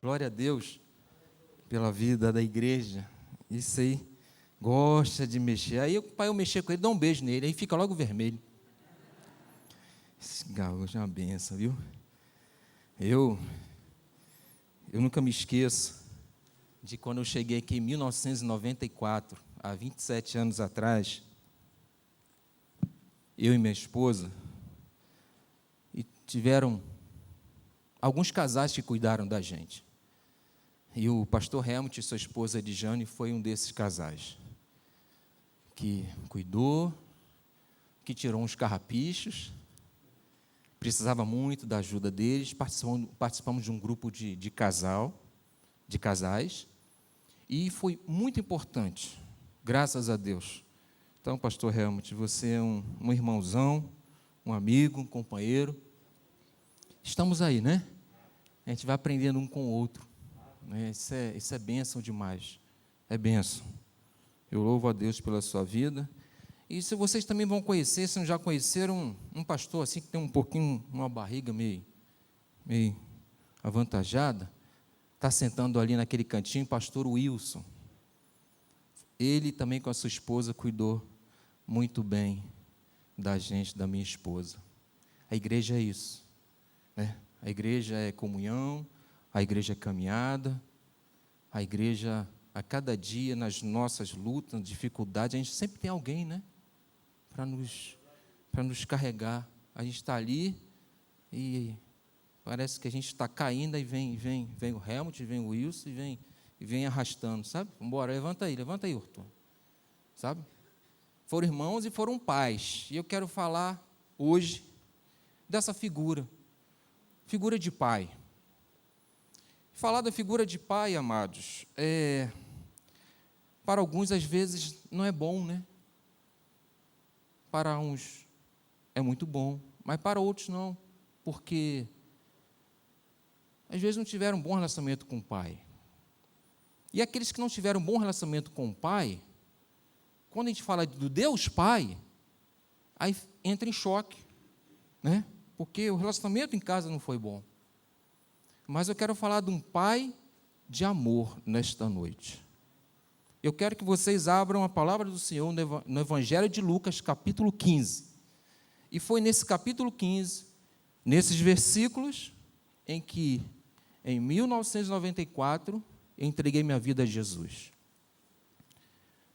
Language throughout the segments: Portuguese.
Glória a Deus pela vida da igreja. Isso aí, gosta de mexer. Aí o pai, eu mexer com ele, dá um beijo nele, aí fica logo vermelho. Esse gaúcho é uma benção, viu? Eu nunca me esqueço de quando eu cheguei aqui em 1994, há 27 anos atrás, eu e minha esposa, e tiveram alguns casais que cuidaram da gente. E o pastor Helmut e sua esposa Edjane foi um desses casais, que cuidou, que tirou uns carrapichos, precisava muito da ajuda deles, participamos de um grupo de casais, e foi muito importante, graças a Deus. Então, pastor Helmut, você é um irmãozão, um amigo, um companheiro. Estamos aí, né? A gente vai aprendendo um com o outro. Né? Isso é bênção demais. É bênção. Eu louvo a Deus pela sua vida. E se vocês também vão conhecer, se não já conheceram um pastor assim, que tem um pouquinho, uma barriga meio avantajada, está sentando ali naquele cantinho, pastor Wilson. Ele também com a sua esposa cuidou muito bem da gente, da minha esposa. A igreja é isso, né? A igreja é comunhão, a igreja é caminhada, a igreja, a cada dia, nas nossas lutas, dificuldades, a gente sempre tem alguém, né? Para nos carregar. A gente está ali e parece que a gente está caindo, e vem o Helmut, vem o Wilson e vem arrastando, sabe? Vamos embora, levanta aí, Arthur. Sabe? Foram irmãos e foram pais. E eu quero falar hoje dessa figura de pai. Falar da figura de pai, amados, para alguns às vezes não é bom, né? Para uns é muito bom, mas para outros não, porque às vezes não tiveram um bom relacionamento com o pai. E aqueles que não tiveram um bom relacionamento com o pai, quando a gente fala do Deus Pai, aí entra em choque, né? Porque o relacionamento em casa não foi bom. Mas eu quero falar de um pai de amor nesta noite. Eu quero que vocês abram a palavra do Senhor no Evangelho de Lucas, capítulo 15. E foi nesse capítulo 15, nesses versículos, em que, em 1994, eu entreguei minha vida a Jesus.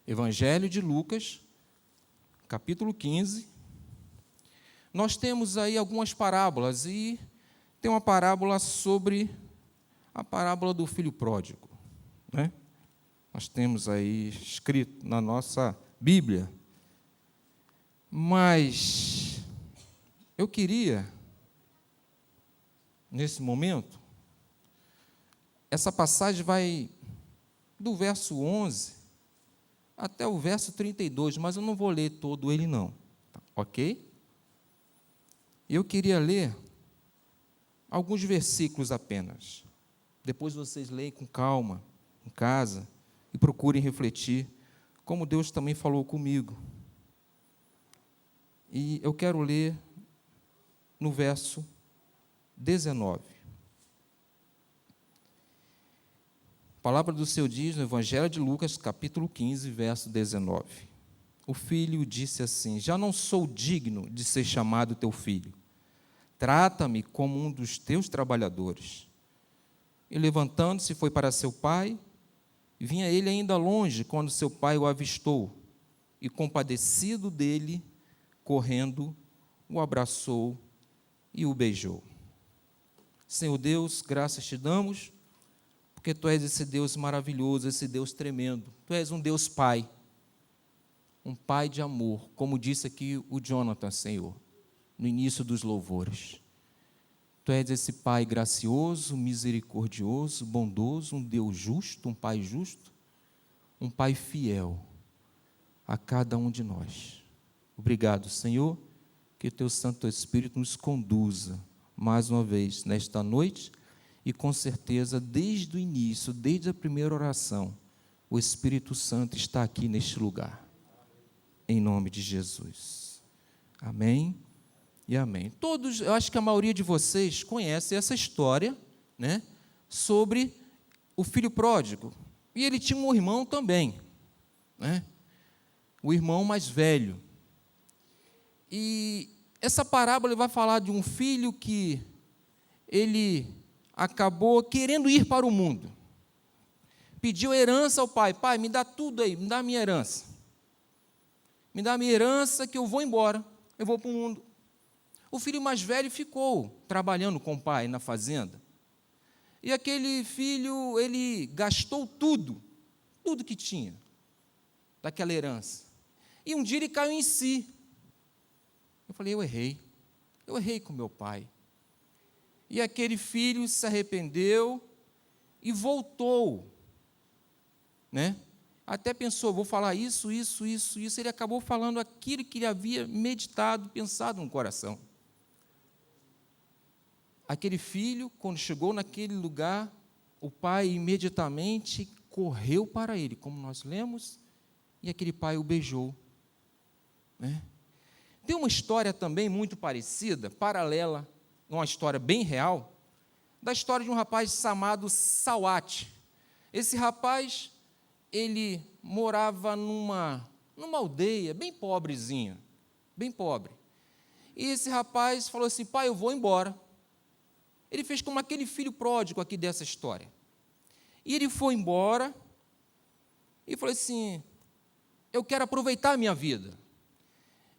Evangelho de Lucas, capítulo 15. Nós temos aí algumas parábolas, e tem uma parábola sobre a parábola do filho pródigo, né? Nós temos aí escrito na nossa Bíblia. Mas eu queria, nesse momento, essa passagem vai do verso 11 até o verso 32, mas eu não vou ler todo ele não, ok? Eu queria ler alguns versículos apenas. Depois vocês leem com calma, em casa, e procurem refletir, como Deus também falou comigo. E eu quero ler no verso 19. A palavra do Senhor diz no Evangelho de Lucas, capítulo 15, verso 19. O filho disse assim: já não sou digno de ser chamado teu filho. Trata-me como um dos teus trabalhadores. E levantando-se foi para seu pai. Vinha ele ainda longe quando seu pai o avistou. E compadecido dele, correndo, o abraçou e o beijou. Senhor Deus, graças te damos, porque Tu és esse Deus maravilhoso, esse Deus tremendo. Tu és um Deus Pai, um Pai de amor, como disse aqui o Jonathan, Senhor, no início dos louvores. Tu és esse Pai gracioso, misericordioso, bondoso, um Deus justo, um Pai justo, um Pai fiel a cada um de nós. Obrigado, Senhor, que o Teu Santo Espírito nos conduza mais uma vez nesta noite, e com certeza desde o início, desde a primeira oração, o Espírito Santo está aqui neste lugar, em nome de Jesus. Amém e amém. Todos, eu acho que a maioria de vocês conhece essa história, né, sobre o filho pródigo. E ele tinha um irmão também, né? O irmão mais velho. E essa parábola vai falar de um filho que ele acabou querendo ir para o mundo. Pediu herança ao pai. Pai, me dá tudo aí, me dá a minha herança. Me dá a minha herança que eu vou embora, eu vou para o mundo. O filho mais velho ficou trabalhando com o pai na fazenda. E aquele filho, ele gastou tudo que tinha daquela herança. E um dia ele caiu em si. Eu falei, eu errei com meu pai. E aquele filho se arrependeu e voltou, né? Até pensou, vou falar isso. Ele acabou falando aquilo que ele havia meditado, pensado no coração. Aquele filho, quando chegou naquele lugar, o pai imediatamente correu para ele, como nós lemos, e aquele pai o beijou, né? Tem uma história também muito parecida, paralela, uma história bem real, da história de um rapaz chamado Sawat. Esse rapaz, ele morava numa aldeia bem pobrezinha, bem pobre. E esse rapaz falou assim, pai, eu vou embora. Ele fez como aquele filho pródigo aqui dessa história. E ele foi embora e falou assim, eu quero aproveitar a minha vida.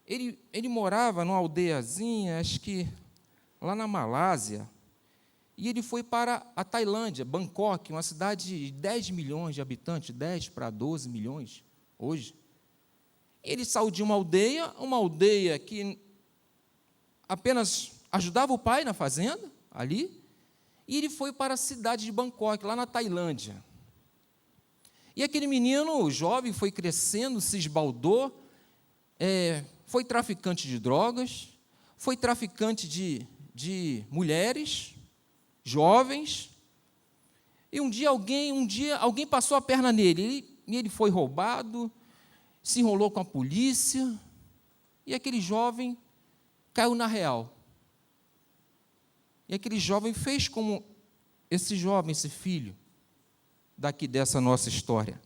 Ele morava numa aldeiazinha, acho que lá na Malásia, e ele foi para a Tailândia, Bangkok, uma cidade de 10 milhões de habitantes, 10 para 12 milhões hoje. Ele saiu de uma aldeia que apenas ajudava o pai na fazenda, ali, e ele foi para a cidade de Bangkok, lá na Tailândia. E aquele menino jovem foi crescendo, se esbaldou, foi traficante de drogas, foi traficante de mulheres, jovens, e um dia alguém passou a perna nele, e ele foi roubado, se enrolou com a polícia, e aquele jovem caiu na real. E aquele jovem fez como esse filho, daqui dessa nossa história.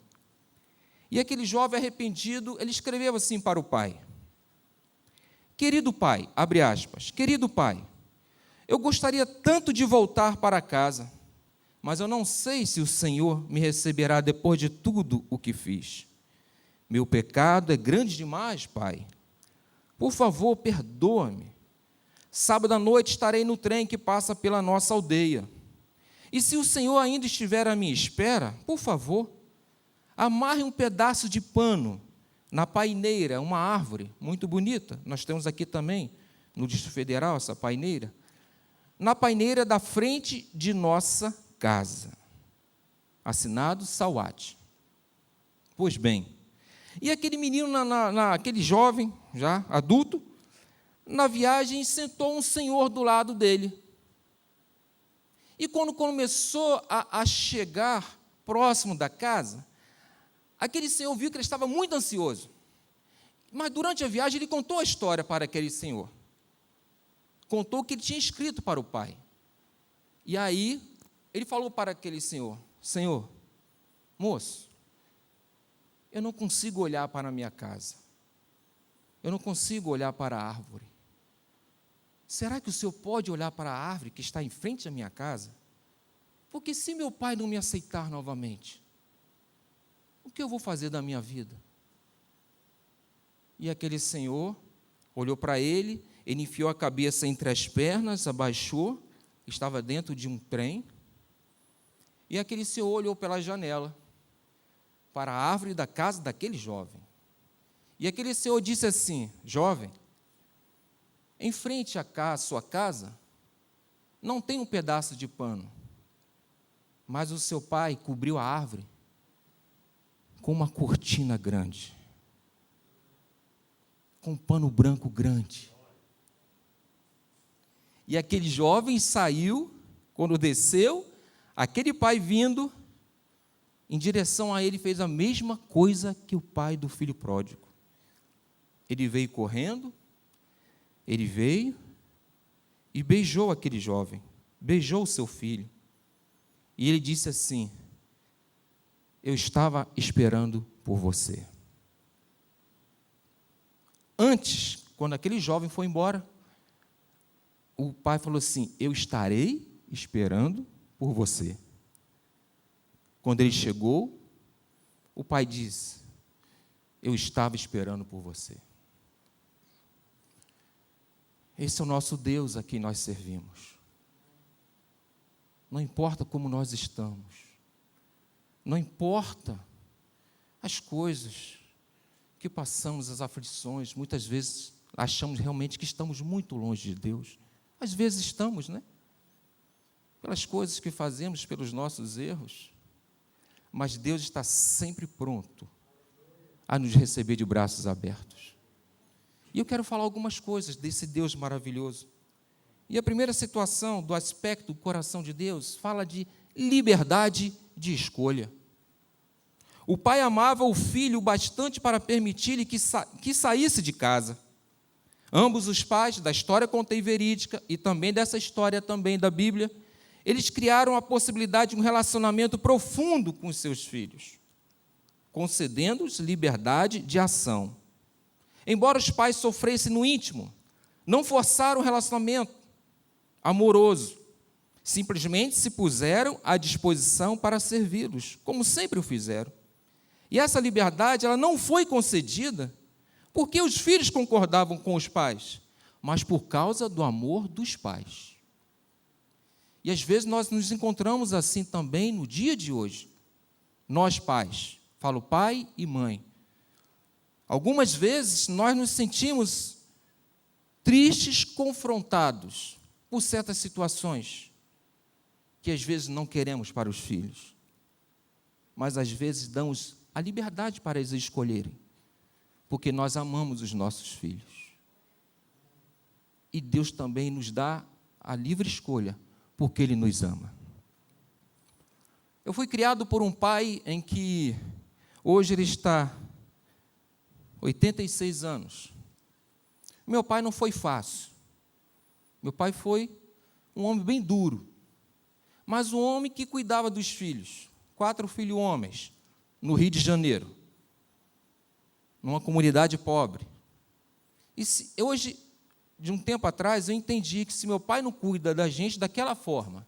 E aquele jovem arrependido, ele escreveu assim para o pai, querido pai, abre aspas, querido pai, eu gostaria tanto de voltar para casa, mas eu não sei se o Senhor me receberá depois de tudo o que fiz. Meu pecado é grande demais, pai. Por favor, perdoa-me. Sábado à noite estarei no trem que passa pela nossa aldeia. E se o Senhor ainda estiver à minha espera, por favor, amarre um pedaço de pano na paineira, uma árvore muito bonita. Nós temos aqui também, no Distrito Federal, essa paineira. Na paineira da frente de nossa casa. Assinado Sawat. Pois bem, e aquele menino, aquele jovem, já adulto, na viagem, sentou um senhor do lado dele. E quando começou a chegar próximo da casa, aquele senhor viu que ele estava muito ansioso. Mas durante a viagem ele contou a história para aquele senhor. Contou o que ele tinha escrito para o pai. E aí ele falou para aquele senhor, Senhor, moço, eu não consigo olhar para a minha casa. Eu não consigo olhar para a árvore. Será que o senhor pode olhar para a árvore que está em frente à minha casa? Porque se meu pai não me aceitar novamente, o que eu vou fazer da minha vida? E aquele senhor olhou para ele enfiou a cabeça entre as pernas, abaixou, estava dentro de um trem, e aquele senhor olhou pela janela, para a árvore da casa daquele jovem. E aquele senhor disse assim: jovem, em frente à sua casa, não tem um pedaço de pano, mas o seu pai cobriu a árvore com uma cortina grande, com um pano branco grande. E aquele jovem saiu, quando desceu, aquele pai vindo, em direção a ele, fez a mesma coisa que o pai do filho pródigo. Ele veio correndo, ele veio e beijou aquele jovem, beijou o seu filho. E ele disse assim: eu estava esperando por você. Antes, quando aquele jovem foi embora, o pai falou assim: eu estarei esperando por você. Quando ele chegou, o pai disse: eu estava esperando por você. Esse é o nosso Deus a quem nós servimos. Não importa como nós estamos, não importa as coisas que passamos, as aflições, muitas vezes achamos realmente que estamos muito longe de Deus. Às vezes estamos, né? Pelas coisas que fazemos, pelos nossos erros. Mas Deus está sempre pronto a nos receber de braços abertos. E eu quero falar algumas coisas desse Deus maravilhoso. E a primeira situação do aspecto do coração de Deus fala de liberdade de escolha. O pai amava o filho bastante para permitir-lhe que saísse de casa. Ambos os pais, da história contei verídica e também dessa história também da Bíblia, eles criaram a possibilidade de um relacionamento profundo com os seus filhos, concedendo-os liberdade de ação. Embora os pais sofressem no íntimo, não forçaram o relacionamento amoroso, simplesmente se puseram à disposição para servi-los, como sempre o fizeram. E essa liberdade, ela não foi concedida porque os filhos concordavam com os pais, mas por causa do amor dos pais. E às vezes nós nos encontramos assim também no dia de hoje. Nós pais, falo pai e mãe. Algumas vezes nós nos sentimos tristes, confrontados por certas situações que às vezes não queremos para os filhos, mas às vezes damos a liberdade para eles escolherem, porque nós amamos os nossos filhos. E Deus também nos dá a livre escolha, porque Ele nos ama. Eu fui criado por um pai em que hoje ele está 86 anos. Meu pai não foi fácil. Meu pai foi um homem bem duro, mas um homem que cuidava dos filhos. 4 filhos homens, no Rio de Janeiro, numa comunidade pobre. E hoje, de um tempo atrás, eu entendi que se meu pai não cuida da gente daquela forma,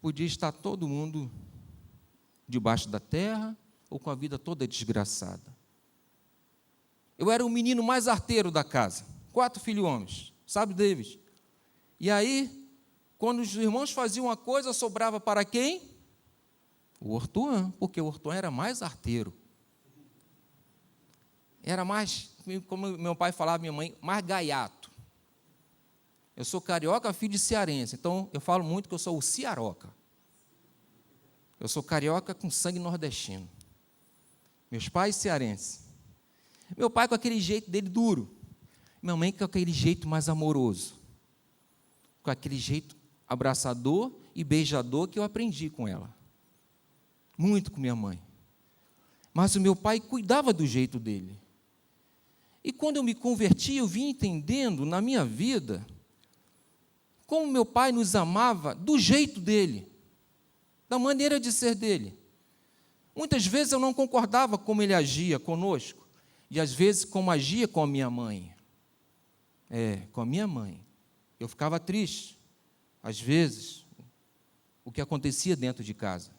podia estar todo mundo debaixo da terra ou com a vida toda desgraçada. Eu era o menino mais arteiro da casa, 4 filhos homens, sabe, David? E aí, quando os irmãos faziam uma coisa, sobrava para quem? O Hortuan, porque o Hortuan era mais arteiro. Era mais, como meu pai falava, minha mãe, mais gaiato. Eu sou carioca, filho de cearense, então eu falo muito que eu sou o ciaroca. Eu sou carioca com sangue nordestino. Meus pais cearenses. Meu pai com aquele jeito dele duro. Minha mãe com aquele jeito mais amoroso. Com aquele jeito abraçador e beijador que eu aprendi com ela. Muito com minha mãe. Mas o meu pai cuidava do jeito dele. E quando eu me converti, eu vim entendendo na minha vida como meu pai nos amava do jeito dele, da maneira de ser dele. Muitas vezes eu não concordava como ele agia conosco, e às vezes como agia com a minha mãe. Com a minha mãe. Eu ficava triste, às vezes, o que acontecia dentro de casa.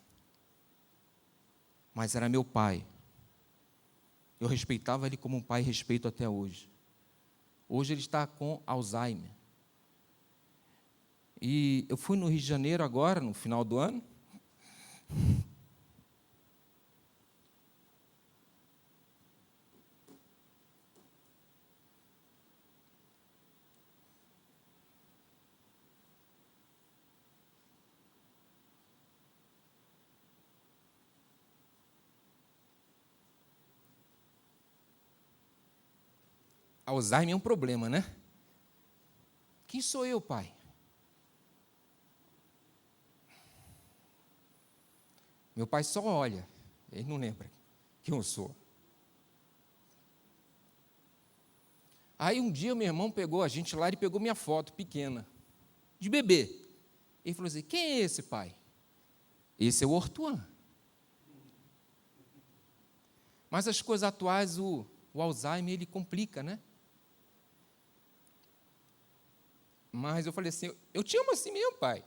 Mas era meu pai. Eu respeitava ele como um pai e respeito até hoje. Hoje ele está com Alzheimer. E eu fui no Rio de Janeiro agora, no final do ano. Alzheimer é um problema, né? Quem sou eu, pai? Meu pai só olha, ele não lembra quem eu sou. Aí um dia meu irmão pegou a gente lá e pegou minha foto pequena, de bebê. Ele falou assim, quem é esse, pai? Esse é o Ortuan. Mas as coisas atuais, o Alzheimer, ele complica, né? Mas eu falei assim, eu te amo assim mesmo, pai.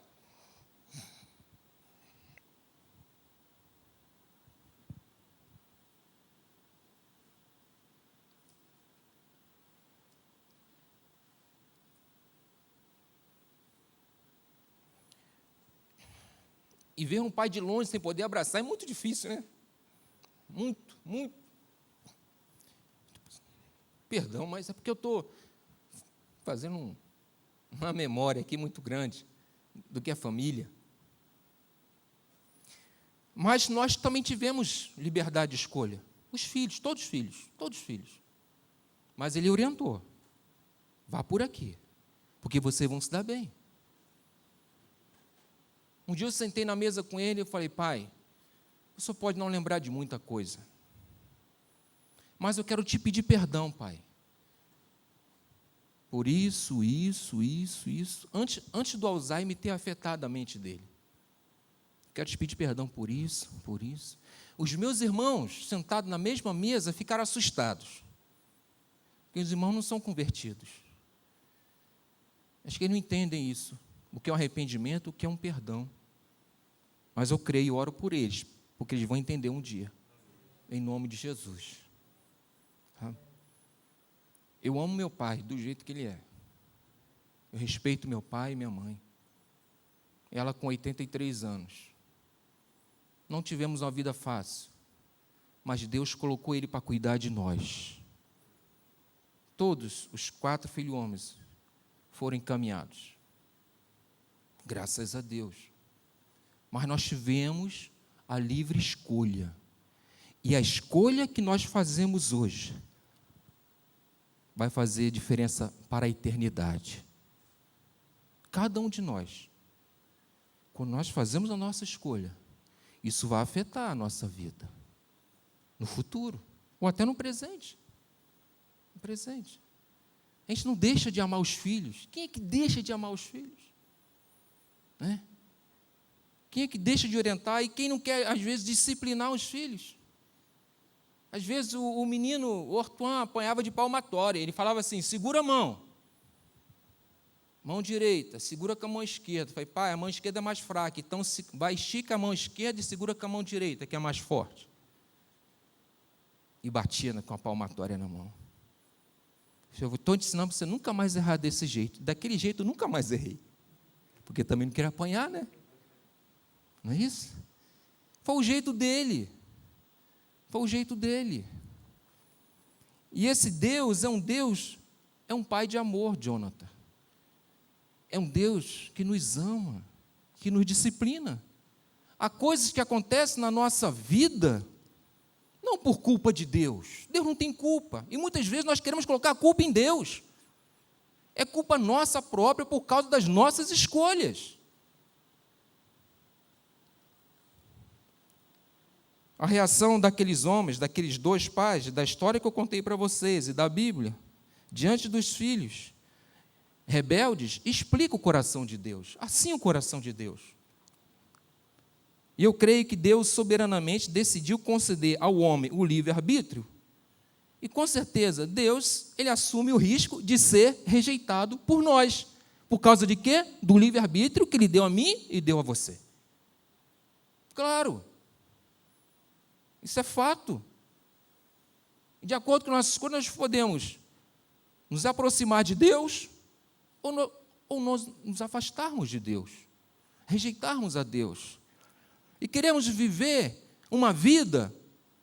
E ver um pai de longe sem poder abraçar é muito difícil, né? Muito, muito. Perdão, mas é porque eu estou fazendo uma memória aqui muito grande do que é família. Mas nós também tivemos liberdade de escolha. Os filhos, todos os filhos. Mas ele orientou. Vá por aqui, porque vocês vão se dar bem. Um dia eu sentei na mesa com ele e falei, pai, o senhor pode não lembrar de muita coisa, mas eu quero te pedir perdão, pai. Por isso. Antes do Alzheimer ter afetado a mente dele. Quero te pedir perdão por isso. Os meus irmãos, sentados na mesma mesa, ficaram assustados. Porque os irmãos não são convertidos. Acho que eles não entendem isso. O que é um arrependimento, o que é um perdão. Mas eu creio e oro por eles, porque eles vão entender um dia. Em nome de Jesus. Eu amo meu pai do jeito que ele é. Eu respeito meu pai e minha mãe. Ela com 83 anos. Não tivemos uma vida fácil, mas Deus colocou ele para cuidar de nós. Todos os 4 filhos homens foram encaminhados. Graças a Deus. Mas nós tivemos a livre escolha. E a escolha que nós fazemos hoje vai fazer diferença para a eternidade. Cada um de nós, quando nós fazemos a nossa escolha, isso vai afetar a nossa vida, no futuro, ou até no presente. No presente. A gente não deixa de amar os filhos. Quem é que deixa de amar os filhos? Né? Quem é que deixa de orientar e quem não quer, às vezes, disciplinar os filhos? Às vezes o menino, o Ortuan, apanhava de palmatória. Ele falava assim, segura a mão. Mão direita, segura com a mão esquerda. Eu falei, pai, a mão esquerda é mais fraca, então vai, estica a mão esquerda e segura com a mão direita, que é mais forte. E batia com a palmatória na mão. Eu estou te ensinando para você nunca mais errar desse jeito. Daquele jeito eu nunca mais errei. Porque também não queria apanhar, né? Não é isso? Foi o jeito dele. Foi o jeito dele. E esse Deus, é um pai de amor, Jonathan. É um Deus que nos ama, que nos disciplina. Há coisas que acontecem na nossa vida, não por culpa de Deus. Deus não tem culpa. E muitas vezes nós queremos colocar a culpa em Deus. É culpa nossa própria por causa das nossas escolhas. A reação daqueles homens, daqueles 2 pais, da história que eu contei para vocês e da Bíblia, diante dos filhos rebeldes, explica o coração de Deus. Assim o coração de Deus. E eu creio que Deus soberanamente decidiu conceder ao homem o livre-arbítrio. E com certeza Deus, ele assume o risco de ser rejeitado por nós. Por causa de quê? Do livre-arbítrio que ele deu a mim e deu a você. Claro. Isso é fato. De acordo com nossas escolhas, nós podemos nos aproximar de Deus ou nós nos afastarmos de Deus, rejeitarmos a Deus. E queremos viver uma vida,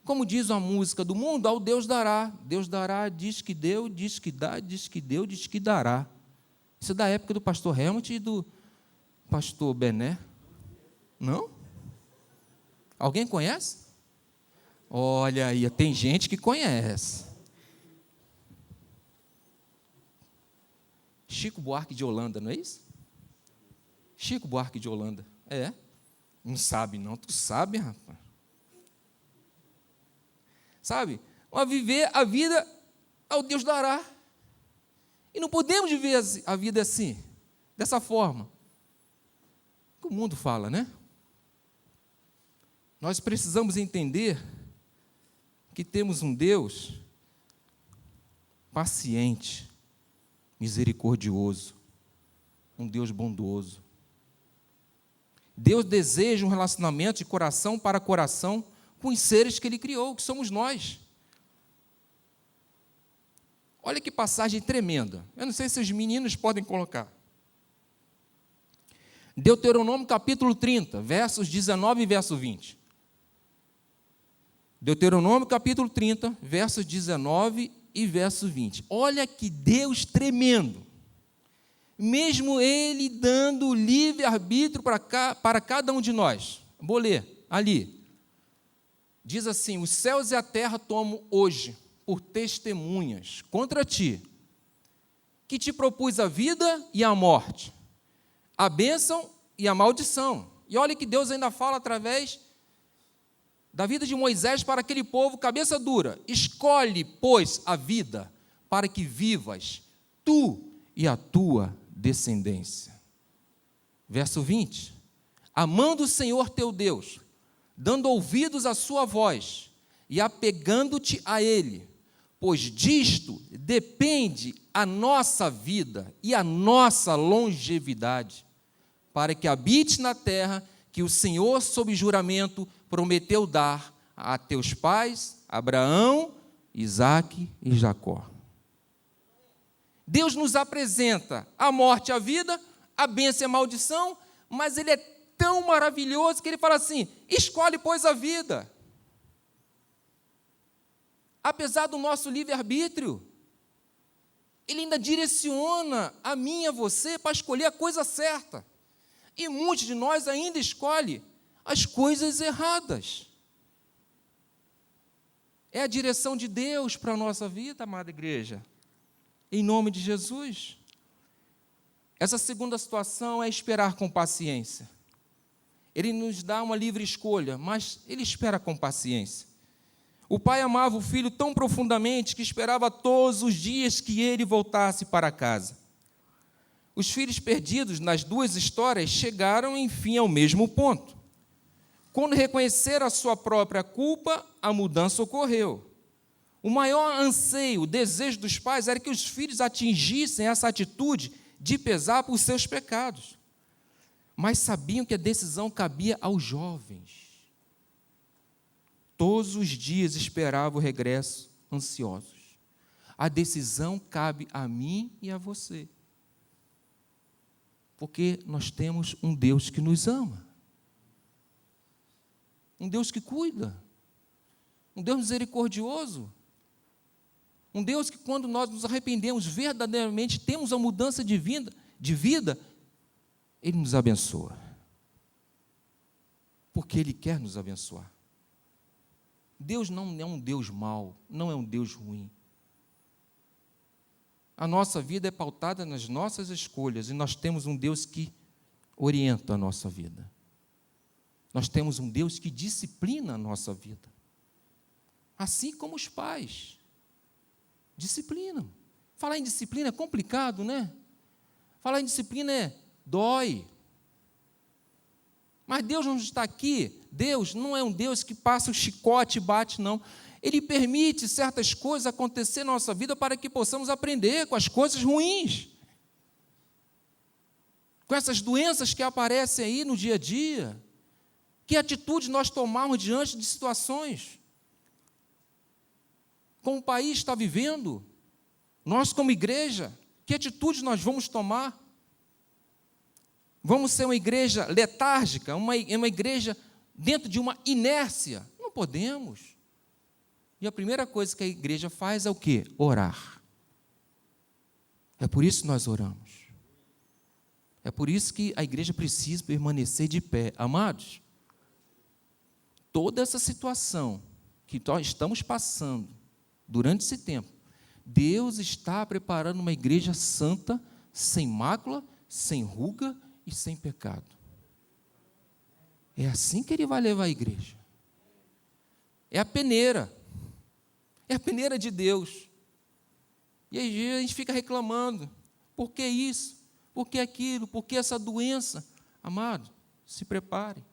como diz a música do mundo, ao Deus dará. Deus dará, diz que deu, diz que dá, diz que deu, diz que dará. Isso é da época do pastor Helmut e do pastor Bené. Não? Alguém conhece? Olha aí, tem gente que conhece. Chico Buarque de Holanda, não é isso? Chico Buarque de Holanda. É? Não sabe não, tu sabe, rapaz. Sabe? A viver a vida ao Deus dará. E não podemos viver a vida assim, dessa forma. que o mundo fala, né? Nós precisamos entender que temos um Deus paciente, misericordioso, um Deus bondoso. Deus deseja um relacionamento de coração para coração com os seres que Ele criou, que somos nós. Olha que passagem tremenda. Eu não sei se os meninos podem colocar. Deuteronômio capítulo 30, versos 19 e verso 20. Deuteronômio capítulo 30, versos 19 e verso 20. Olha que Deus tremendo. Mesmo Ele dando livre-arbítrio para cada um de nós. Vou ler ali. Diz assim: os céus e a terra tomo hoje por testemunhas contra ti, que te propus a vida e a morte, a bênção e a maldição. E olha que Deus ainda fala através da vida de Moisés para aquele povo cabeça dura. Escolhe, pois, a vida, para que vivas, tu e a tua descendência. Verso 20. Amando o Senhor teu Deus, dando ouvidos à sua voz e apegando-te a Ele, pois disto depende a nossa vida e a nossa longevidade, para que habite na terra que o Senhor, sob juramento, prometeu dar a teus pais, Abraão, Isaque e Jacó. Deus nos apresenta a morte e a vida, a bênção e a maldição, mas Ele é tão maravilhoso que Ele fala assim: escolhe, pois, a vida. Apesar do nosso livre-arbítrio, Ele ainda direciona a mim e a você para escolher a coisa certa. E muitos de nós ainda escolhem as coisas erradas. É a direção de Deus para a nossa vida, amada igreja. Em nome de Jesus. Essa segunda situação é esperar com paciência. Ele nos dá uma livre escolha, mas Ele espera com paciência. O pai amava o filho tão profundamente que esperava todos os dias que ele voltasse para casa. Os filhos perdidos nas duas histórias chegaram, enfim, ao mesmo ponto. Quando reconheceram a sua própria culpa, a mudança ocorreu. O maior anseio, o desejo dos pais era que os filhos atingissem essa atitude de pesar por seus pecados. Mas sabiam que a decisão cabia aos jovens. Todos os dias esperavam o regresso, ansiosos. A decisão cabe a mim e a você. Porque nós temos um Deus que nos ama. Um Deus que cuida. Um Deus misericordioso. Um Deus que, quando nós nos arrependemos verdadeiramente, temos a mudança de vida, Ele nos abençoa. Porque Ele quer nos abençoar. Deus não é um Deus mau, não é um Deus ruim. A nossa vida é pautada nas nossas escolhas e nós temos um Deus que orienta a nossa vida. Nós temos um Deus que disciplina a nossa vida. Assim como os pais disciplinam. Falar em disciplina é complicado, né? Falar em disciplina dói. Mas Deus não está aqui. Deus não é um Deus que passa o chicote e bate, não. Ele permite certas coisas acontecer na nossa vida para que possamos aprender com as coisas ruins. Com essas doenças que aparecem aí no dia a dia. Que atitude nós tomarmos diante de situações? Como o país está vivendo? Nós, como igreja, que atitude nós vamos tomar? Vamos ser uma igreja letárgica, uma igreja dentro de uma inércia? Não podemos. E a primeira coisa que a igreja faz é o quê? Orar. É por isso que nós oramos. É por isso que a igreja precisa permanecer de pé. Amados, toda essa situação que nós estamos passando durante esse tempo, Deus está preparando uma igreja santa, sem mácula, sem ruga e sem pecado. É assim que Ele vai levar a igreja. É a peneira. É a peneira de Deus. E aí a gente fica reclamando. Por que isso? Por que aquilo? Por que essa doença? Amado, se prepare.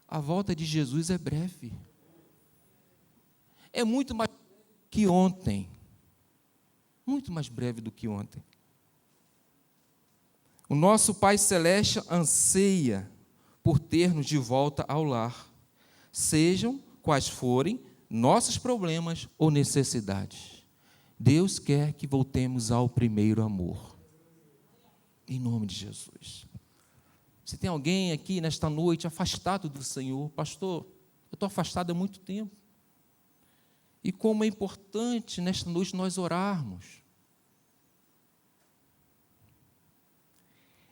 A volta de Jesus é breve. É muito mais que ontem. Muito mais breve do que ontem. O nosso Pai Celeste anseia por ter-nos de volta ao lar, sejam quais forem nossos problemas ou necessidades. Deus quer que voltemos ao primeiro amor. Em nome de Jesus. Se tem alguém aqui nesta noite afastado do Senhor, pastor, eu estou afastado há muito tempo. E como é importante nesta noite nós orarmos.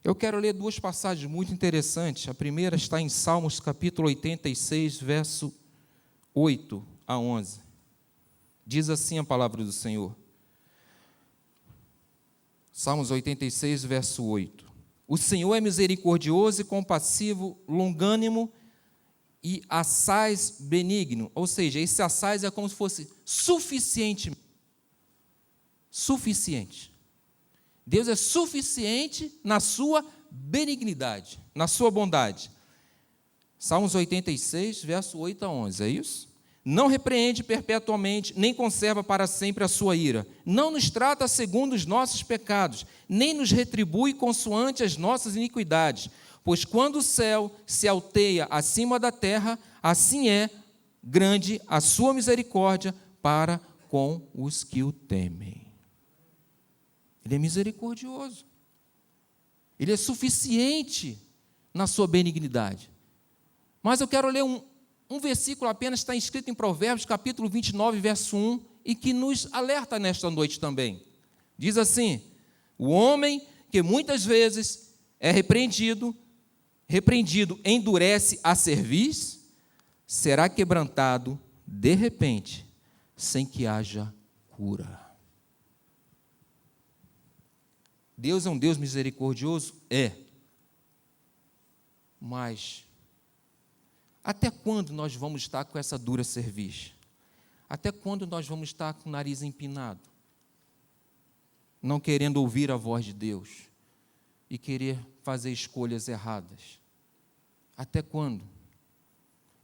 Eu quero ler duas passagens muito interessantes. A primeira está em Salmos capítulo 86, verso 8 a 11. Diz assim a palavra do Senhor. Salmos 86, verso 8. O Senhor é misericordioso e compassivo, longânimo e assaz benigno. Ou seja, esse assaz é como se fosse suficiente. Suficiente. Deus é suficiente na sua benignidade, na sua bondade. Salmos 86, verso 8 a 11, é isso? Não repreende perpetuamente, nem conserva para sempre a sua ira. Não nos trata segundo os nossos pecados, nem nos retribui consoante as nossas iniquidades. Pois quando o céu se alteia acima da terra, assim é grande a sua misericórdia para com os que o temem. Ele é misericordioso. Ele é suficiente na sua benignidade. Mas eu quero ler um versículo apenas, está escrito em Provérbios, capítulo 29, verso 1, e que nos alerta nesta noite também. Diz assim: o homem que muitas vezes é repreendido, endurece a cerviz, será quebrantado de repente, sem que haja cura. Deus é um Deus misericordioso? É. Mas até quando nós vamos estar com essa dura cerviz? Até quando nós vamos estar com o nariz empinado? Não querendo ouvir a voz de Deus e querer fazer escolhas erradas? Até quando?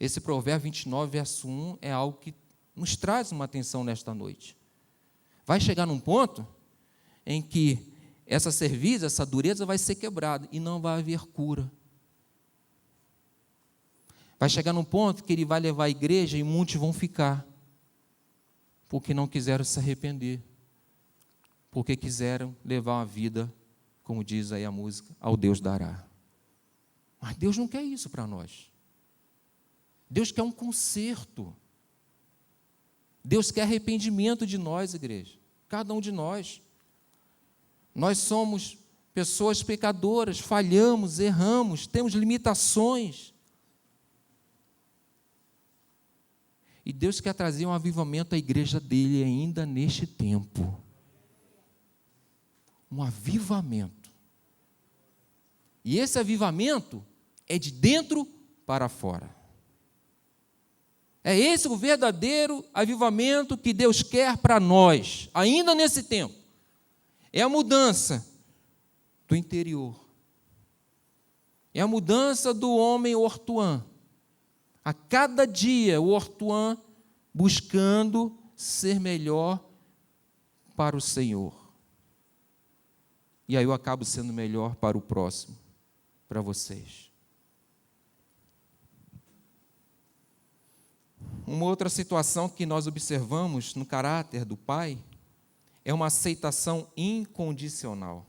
Esse provérbio 29, verso 1 é algo que nos traz uma atenção nesta noite. Vai chegar num ponto em que essa cerviz, essa dureza vai ser quebrada e não vai haver cura. Vai chegar num ponto que ele vai levar a igreja e muitos vão ficar, porque não quiseram se arrepender, porque quiseram levar uma vida, como diz aí a música, ao Deus dará. Mas Deus não quer isso para nós. Deus quer um conserto. Deus quer arrependimento de nós, igreja, cada um de nós. Nós somos pessoas pecadoras, falhamos, erramos, temos limitações. E Deus quer trazer um avivamento à igreja dele ainda neste tempo. Um avivamento. E esse avivamento é de dentro para fora. É esse o verdadeiro avivamento que Deus quer para nós, ainda nesse tempo. É a mudança do interior. É a mudança do homem ortuã. A cada dia o ortuã buscando ser melhor para o Senhor. E aí eu acabo sendo melhor para o próximo, para vocês. Uma outra situação que nós observamos no caráter do pai é uma aceitação incondicional.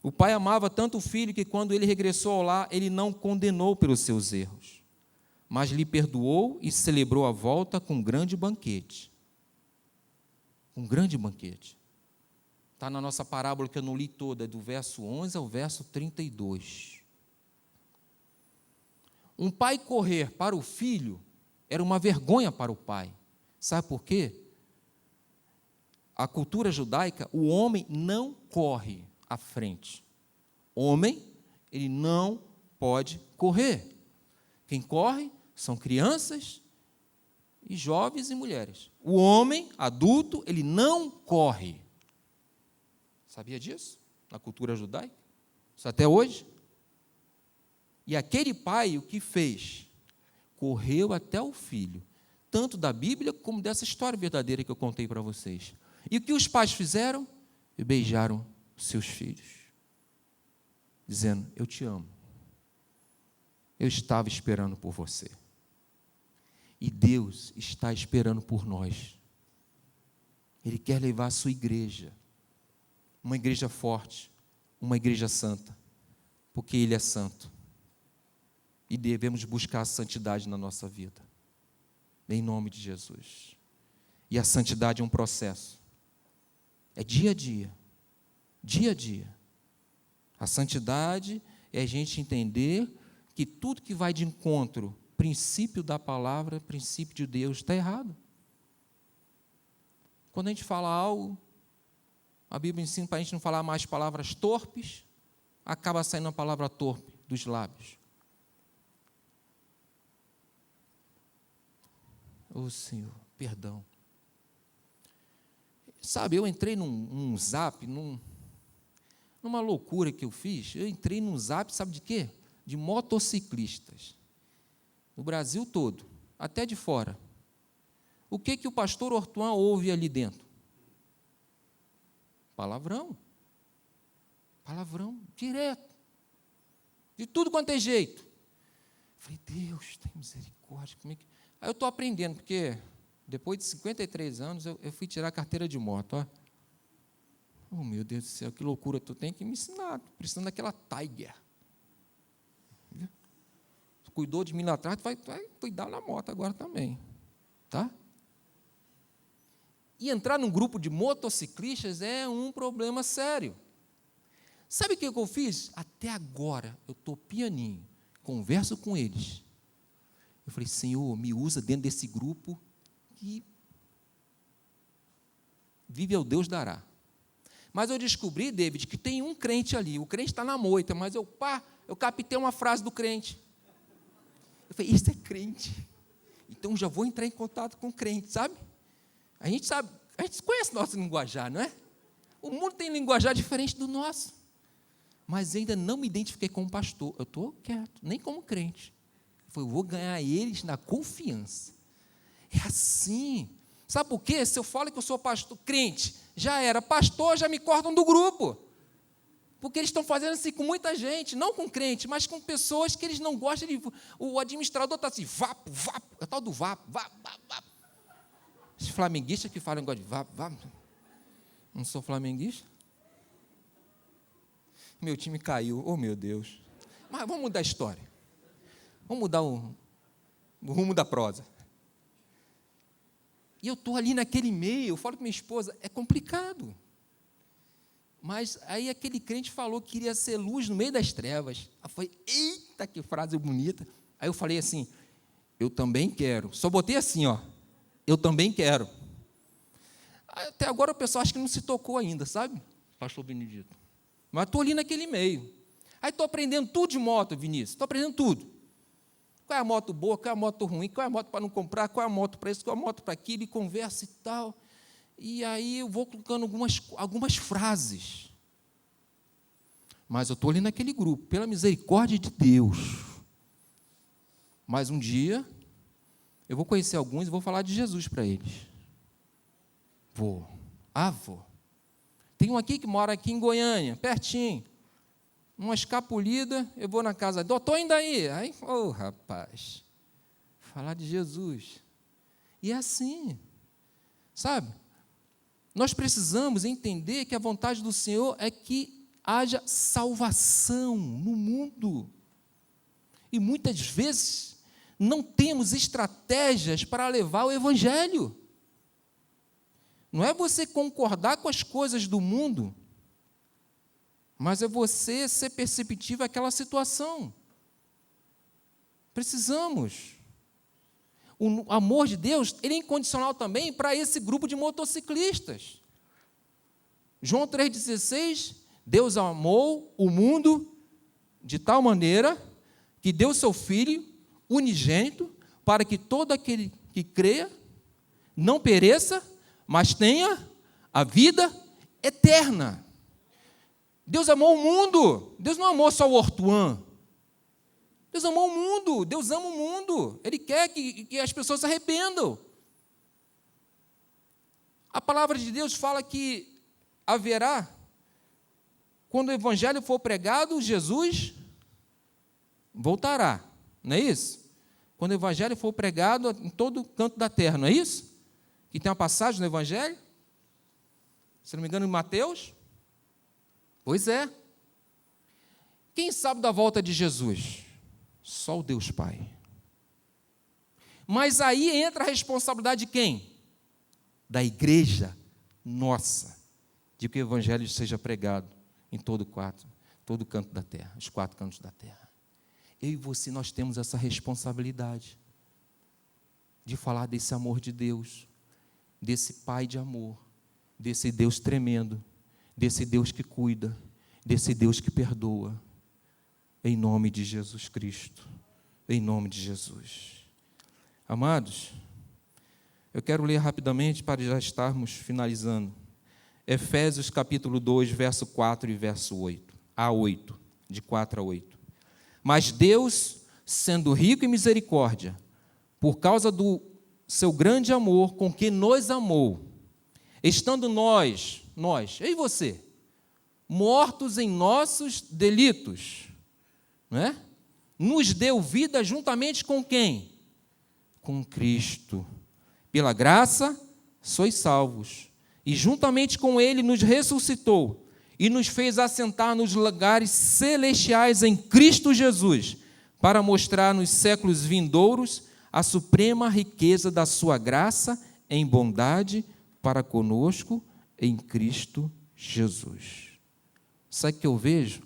O pai amava tanto o filho que quando ele regressou ao lar, ele não condenou pelos seus erros, mas lhe perdoou e celebrou a volta com um grande banquete. Um grande banquete. Está na nossa parábola que eu não li toda, do verso 11 ao verso 32. Um pai correr para o filho era uma vergonha para o pai. Sabe por quê? A cultura judaica, o homem não corre à frente. Homem, ele não pode correr. Quem corre são crianças e jovens e mulheres. O homem adulto, ele não corre. Sabia disso? Na cultura judaica? Isso até hoje? E aquele pai, o que fez? Correu até o filho, tanto da Bíblia como dessa história verdadeira que eu contei para vocês. E o que os pais fizeram? Beijaram seus filhos, dizendo: eu te amo. Eu estava esperando por você. E Deus está esperando por nós. Ele quer levar a sua igreja, uma igreja forte, uma igreja santa, porque Ele é santo. E devemos buscar a santidade na nossa vida, em nome de Jesus. E a santidade é um processo, é dia a dia, dia a dia. A santidade é a gente entender que tudo que vai de encontro, princípio da palavra, princípio de Deus, está errado. Quando a gente fala algo, a Bíblia ensina para a gente não falar mais palavras torpes, acaba saindo a palavra torpe dos lábios. Ô Senhor, perdão. Sabe, eu entrei num zap, numa loucura que eu fiz. Eu entrei num zap, sabe de quê? De motociclistas. No Brasil todo, até de fora. O que o pastor Ortuan ouve ali dentro? Palavrão. Palavrão, direto. De tudo quanto é jeito. Falei, Deus, tem misericórdia. Como é que... Aí eu estou aprendendo, porque depois de 53 anos, eu fui tirar a carteira de moto. Ó. Oh, meu Deus do céu, que loucura, tu tem que me ensinar. Estou precisando daquela Tiger. Tu cuidou de mim lá atrás, tu vai cuidar na moto agora também. Tá? E entrar num grupo de motociclistas é um problema sério. Sabe o que eu fiz? Até agora, eu estou pianinho, converso com eles. Eu falei, Senhor, me usa dentro desse grupo que vive ao Deus dará. Mas eu descobri, David, que tem um crente ali. O crente está na moita, mas eu captei uma frase do crente. Eu falei, esse é crente. Então já vou entrar em contato com o crente, sabe? A gente conhece nosso linguajar, não é? O mundo tem linguajar diferente do nosso. Mas ainda não me identifiquei como pastor. Eu estou quieto, nem como crente. Eu vou ganhar eles na confiança. É assim. Sabe por quê? Se eu falo que eu sou pastor, crente, já era pastor, já me cortam do grupo. Porque eles estão fazendo assim com muita gente, não com crente, mas com pessoas que eles não gostam de... O administrador está assim, vapo, é o tal do vapo. Os flamenguistas que falam negócio de vapo. Não sou flamenguista. Meu time caiu, oh meu Deus. Mas vamos mudar a história. Vamos mudar o rumo da prosa. E eu estou ali naquele meio, eu falo com minha esposa, é complicado. Mas aí aquele crente falou que queria ser luz no meio das trevas. Eu falei, eita, que frase bonita. Aí eu falei assim, eu também quero. Só botei assim, ó, eu também quero. Até agora o pessoal acha que não se tocou ainda, sabe, pastor Benedito? Mas estou ali naquele meio. Aí estou aprendendo tudo de moto, Vinícius, estou aprendendo tudo. Qual é a moto boa, qual é a moto ruim, qual é a moto para não comprar, qual é a moto para isso, qual é a moto para aquilo, e conversa e tal. E aí eu vou colocando algumas frases. Mas eu estou ali naquele grupo, pela misericórdia de Deus. Mas um dia, eu vou conhecer alguns e vou falar de Jesus para eles. Vou. Tem um aqui que mora aqui em Goiânia, pertinho. Uma escapulida, eu vou na casa dele, estou indo aí. Aí, rapaz, falar de Jesus. E é assim, sabe? Nós precisamos entender que a vontade do Senhor é que haja salvação no mundo. E muitas vezes não temos estratégias para levar o Evangelho. Não é você concordar com as coisas do mundo, mas é você ser perceptivo àquela situação. Precisamos. O amor de Deus, ele é incondicional também para esse grupo de motociclistas. João 3,16, Deus amou o mundo de tal maneira que deu seu Filho unigênito para que todo aquele que creia não pereça, mas tenha a vida eterna. Deus amou o mundo. Deus não amou só o Ortuan. Deus amou o mundo, Deus ama o mundo. Ele quer que as pessoas se arrependam. A palavra de Deus fala que haverá, quando o evangelho for pregado, Jesus voltará, não é isso? Quando o evangelho for pregado em todo canto da terra, não é isso? Que tem uma passagem no evangelho, se não me engano, em Mateus. Pois é. Quem sabe da volta de Jesus? Só o Deus Pai. Mas aí entra a responsabilidade de quem? Da igreja nossa, de que o evangelho seja pregado em todo canto da terra, os 4 cantos da terra. Eu e você, nós temos essa responsabilidade de falar desse amor de Deus, desse Pai de amor, desse Deus tremendo, desse Deus que cuida, desse Deus que perdoa, em nome de Jesus Cristo, em nome de Jesus. Amados, eu quero ler rapidamente para já estarmos finalizando. Efésios capítulo 2, verso 4 e verso 8, a 8, de 4 a 8. Mas Deus, sendo rico em misericórdia, por causa do seu grande amor com que nos amou, estando nós, eu e você, mortos em nossos delitos, não é? Nos deu vida juntamente com quem? Com Cristo. Pela graça, sois salvos. E juntamente com Ele nos ressuscitou e nos fez assentar nos lugares celestiais em Cristo Jesus, para mostrar nos séculos vindouros a suprema riqueza da sua graça em bondade para conosco em Cristo Jesus. Sabe o que eu vejo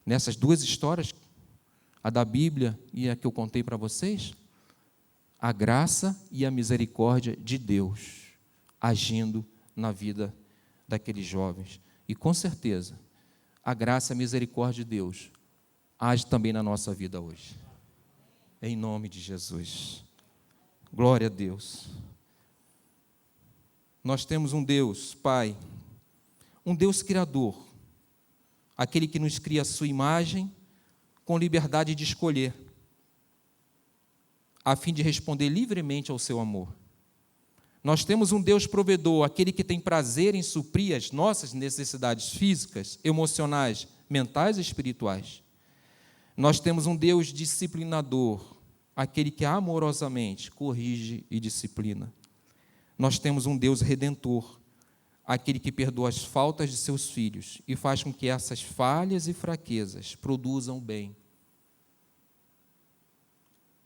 nessas 2 histórias, a da Bíblia e a que eu contei para vocês? A graça e a misericórdia de Deus agindo na vida daqueles jovens. E com certeza, a graça e a misericórdia de Deus age também na nossa vida hoje. Em nome de Jesus. Glória a Deus. Nós temos um Deus, Pai, um Deus criador, aquele que nos cria a sua imagem, com liberdade de escolher, a fim de responder livremente ao seu amor. Nós temos um Deus provedor, aquele que tem prazer em suprir as nossas necessidades físicas, emocionais, mentais e espirituais. Nós temos um Deus disciplinador, aquele que amorosamente corrige e disciplina. Nós temos um Deus redentor, aquele que perdoa as faltas de seus filhos e faz com que essas falhas e fraquezas produzam bem.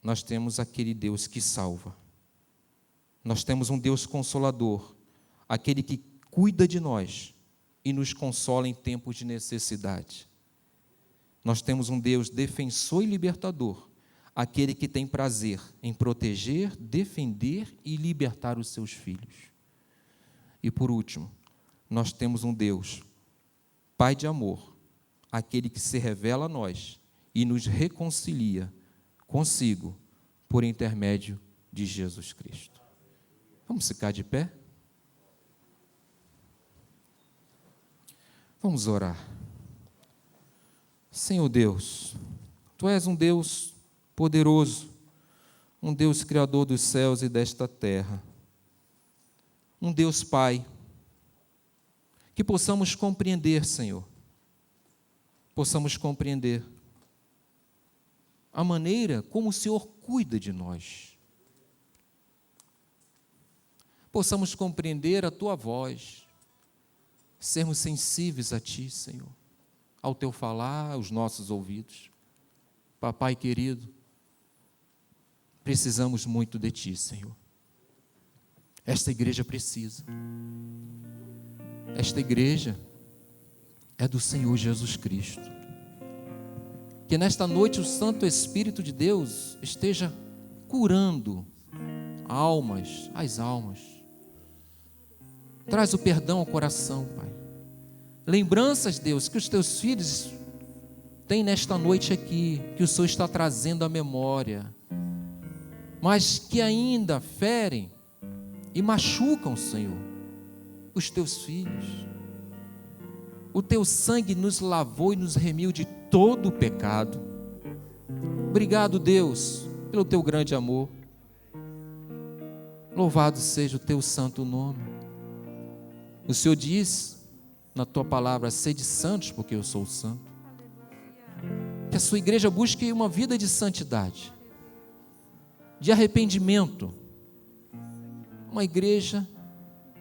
Nós temos aquele Deus que salva. Nós temos um Deus consolador, aquele que cuida de nós e nos consola em tempos de necessidade. Nós temos um Deus defensor e libertador, aquele que tem prazer em proteger, defender e libertar os seus filhos. E por último, nós temos um Deus, Pai de amor, aquele que se revela a nós e nos reconcilia consigo por intermédio de Jesus Cristo. Vamos ficar de pé? Vamos orar. Senhor Deus, Tu és um Deus poderoso, um Deus criador dos céus e desta terra. Um Deus Pai, que possamos compreender, Senhor, possamos compreender a maneira como o Senhor cuida de nós. Possamos compreender a Tua voz, sermos sensíveis a Ti, Senhor, ao Teu falar, aos nossos ouvidos. Papai querido, precisamos muito de Ti, Senhor. Esta igreja precisa. Esta igreja é do Senhor Jesus Cristo. Que nesta noite o Santo Espírito de Deus esteja curando as almas. Traz o perdão ao coração, Pai. Lembranças, Deus, que os Teus filhos têm nesta noite aqui, que o Senhor está trazendo à memória, mas que ainda ferem e machucam, Senhor, os Teus filhos. O Teu sangue nos lavou e nos remiu de todo o pecado. Obrigado, Deus, pelo teu grande amor. Louvado seja o teu santo nome. O Senhor diz na tua palavra: sede santos, porque eu sou santo. Que a sua igreja busque uma vida de santidade, de arrependimento. Uma igreja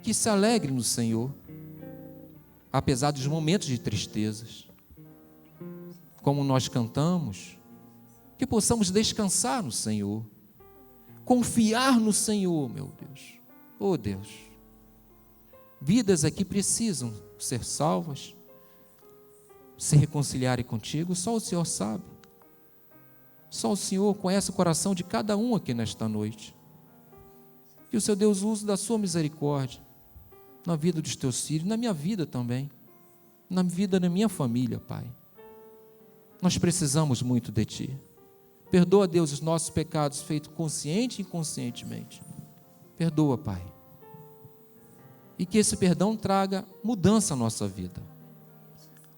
que se alegre no Senhor, apesar dos momentos de tristezas. Como nós cantamos, que possamos descansar no Senhor, confiar no Senhor, meu Deus. Oh Deus, vidas aqui precisam ser salvas, se reconciliarem contigo, só o Senhor sabe. Só o Senhor conhece o coração de cada um aqui nesta noite. Que o Seu Deus use da sua misericórdia na vida dos teus filhos, na minha vida também, na vida da minha família, Pai. Nós precisamos muito de Ti. Perdoa, Deus, os nossos pecados feitos consciente e inconscientemente. Perdoa, Pai. E que esse perdão traga mudança à nossa vida.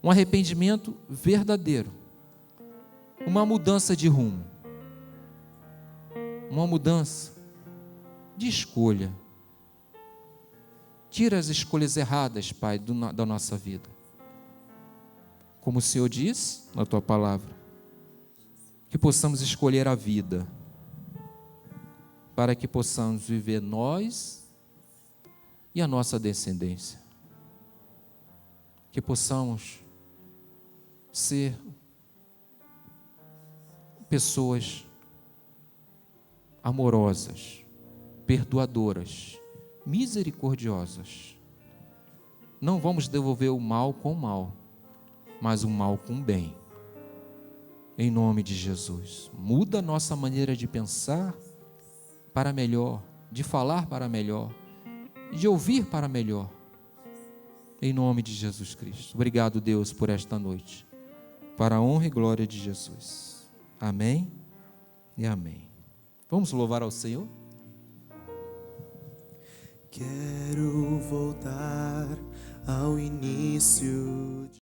Um arrependimento verdadeiro. Uma mudança de rumo. Uma mudança de escolha. Tira as escolhas erradas, Pai, da nossa vida. Como o Senhor diz na Tua palavra, que possamos escolher a vida, para que possamos viver nós e a nossa descendência. Que possamos ser pessoas amorosas, perdoadoras, misericordiosas. Não vamos devolver o mal com o mal, mas o mal com o bem. Em nome de Jesus. Muda a nossa maneira de pensar para melhor, de falar para melhor, de ouvir para melhor. Em nome de Jesus Cristo. Obrigado, Deus, por esta noite. Para a honra e glória de Jesus. Amém e amém. Vamos louvar ao Senhor? Quero voltar ao início.